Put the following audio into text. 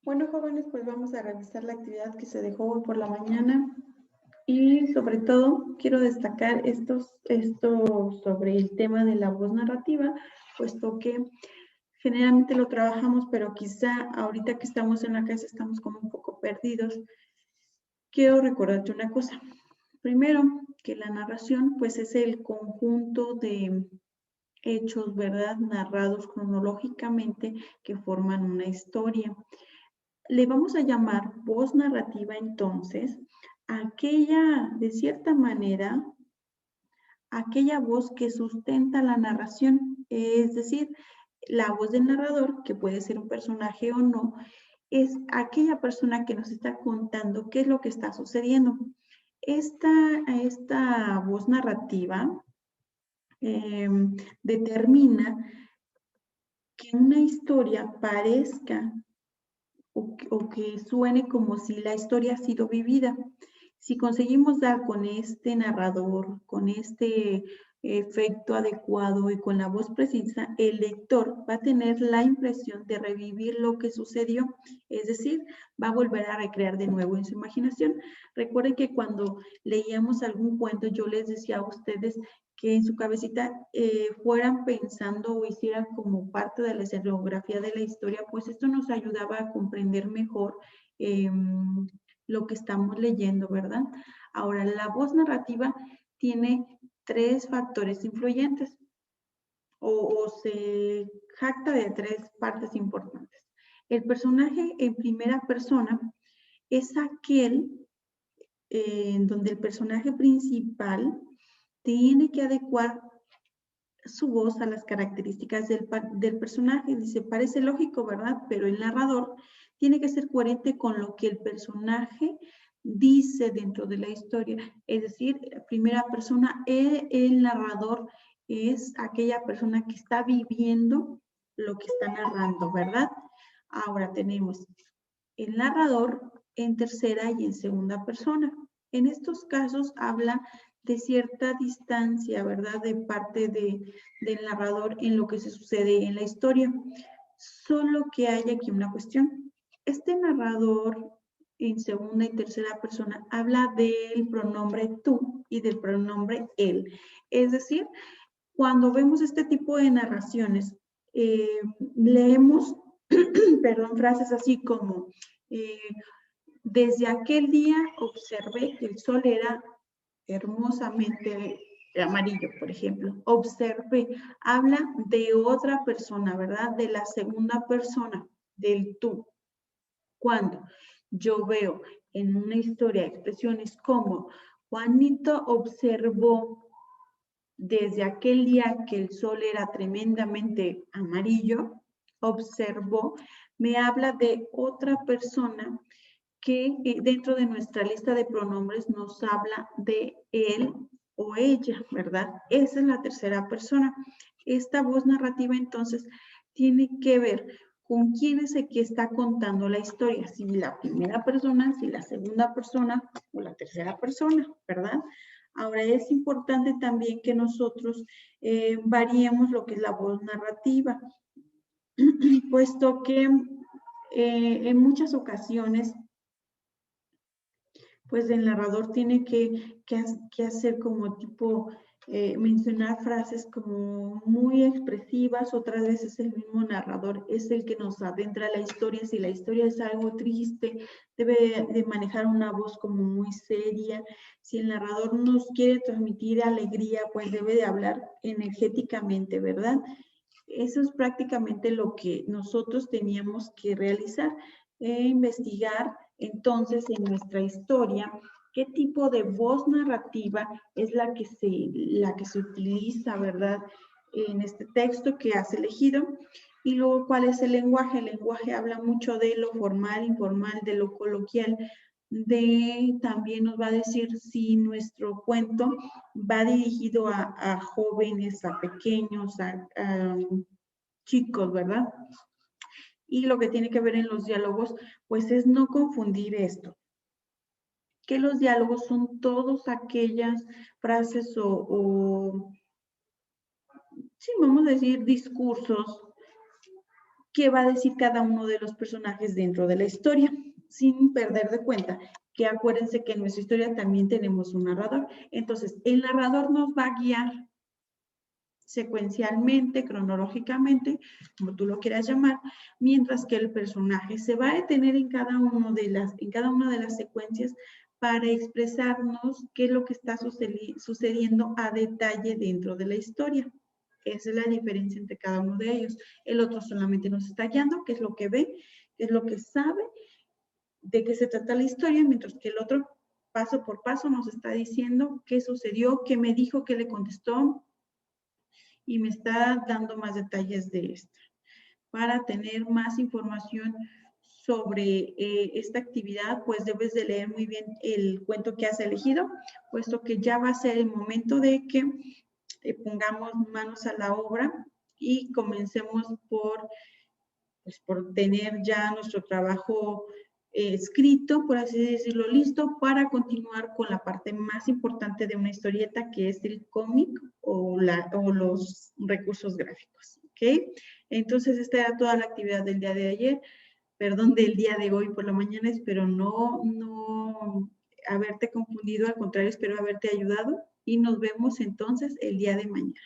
Bueno, jóvenes, pues vamos a revisar la actividad que se dejó hoy por la mañana y sobre todo quiero destacar esto sobre el tema de la voz narrativa, puesto que generalmente lo trabajamos, pero quizá ahorita que estamos en la casa estamos como un poco perdidos. Quiero recordarte una cosa. Primero, que la narración pues es el conjunto de hechos, ¿verdad? Narrados cronológicamente que forman una historia. Le vamos a llamar voz narrativa entonces aquella, de cierta manera, aquella voz que sustenta la narración, es decir, la voz del narrador, que puede ser un personaje o no, es aquella persona que nos está contando qué es lo que está sucediendo. Esta voz narrativa determina que una historia parezca o que suene como si la historia ha sido vivida. Si conseguimos dar con este narrador, con este efecto adecuado y con la voz precisa, el lector va a tener la impresión de revivir lo que sucedió, es decir, va a volver a recrear de nuevo en su imaginación. Recuerden que cuando leíamos algún cuento, yo les decía a ustedes que en su cabecita fueran pensando o hicieran como parte de la escenografía de la historia, pues esto nos ayudaba a comprender mejor lo que estamos leyendo, ¿verdad? Ahora, la voz narrativa tiene tres factores influyentes o se jacta de tres partes importantes. El personaje en primera persona es aquel en donde el personaje principal tiene que adecuar su voz a las características del personaje. Dice, parece lógico, ¿verdad? Pero el narrador tiene que ser coherente con lo que el personaje dice dentro de la historia. Es decir, primera persona, el narrador es aquella persona que está viviendo lo que está narrando, ¿verdad? Ahora tenemos el narrador en tercera y en segunda persona. En estos casos habla de cierta distancia, ¿verdad? De parte del narrador en lo que se sucede en la historia. Solo que hay aquí una cuestión. Este narrador en segunda y tercera persona habla del pronombre tú y del pronombre él. Es decir, cuando vemos este tipo de narraciones, leemos, perdón, frases así como, desde aquel día observé que el sol era hermosamente amarillo, por ejemplo. Observe, habla de otra persona, ¿verdad? De la segunda persona, del tú. Cuando yo veo en una historia expresiones como Juanito observó desde aquel día que el sol era tremendamente amarillo, observó, me habla de otra persona que dentro de nuestra lista de pronombres nos habla de él o ella, ¿verdad? Esa es la tercera persona. Esta voz narrativa entonces tiene que ver con quién es el que está contando la historia, si la primera persona, si la segunda persona o la tercera persona, ¿verdad? Ahora es importante también que nosotros variemos lo que es la voz narrativa, puesto que en muchas ocasiones pues el narrador tiene que hacer como tipo, mencionar frases como muy expresivas, otras veces el mismo narrador es el que nos adentra a la historia. Si la historia es algo triste, debe de manejar una voz como muy seria. Si el narrador nos quiere transmitir alegría, pues debe de hablar energéticamente, ¿verdad? Eso es prácticamente lo que nosotros teníamos que realizar, investigar entonces en nuestra historia qué tipo de voz narrativa es la que se utiliza, ¿verdad? En este texto que has elegido. Y luego, ¿cuál es el lenguaje? El lenguaje habla mucho de lo formal, informal, de lo coloquial, también nos va a decir si nuestro cuento va dirigido a jóvenes, a pequeños, a chicos, ¿verdad? Y lo que tiene que ver en los diálogos, pues es no confundir esto, que los diálogos son todas aquellas frases sí, vamos a decir discursos qué va a decir cada uno de los personajes dentro de la historia, sin perder de cuenta que acuérdense que en nuestra historia también tenemos un narrador. Entonces, el narrador nos va a guiar secuencialmente, cronológicamente, como tú lo quieras llamar, mientras que el personaje se va a detener en cada una de las secuencias para expresarnos qué es lo que está sucediendo a detalle dentro de la historia. Esa es la diferencia entre cada uno de ellos. El otro solamente nos está guiando, qué es lo que ve, qué es lo que sabe, de qué se trata la historia, mientras que el otro paso por paso nos está diciendo qué sucedió, qué me dijo, qué le contestó, y me está dando más detalles de esto. Para tener más información sobre esta actividad, pues debes de leer muy bien el cuento que has elegido, puesto que ya va a ser el momento de que pongamos manos a la obra y comencemos por tener ya nuestro trabajo escrito, por así decirlo, listo para continuar con la parte más importante de una historieta, que es el cómic o los recursos gráficos. ¿Ok? Entonces, esta era toda la actividad del día de ayer, perdón, del día de hoy por la mañana. Espero no haberte confundido, al contrario, espero haberte ayudado y nos vemos entonces el día de mañana.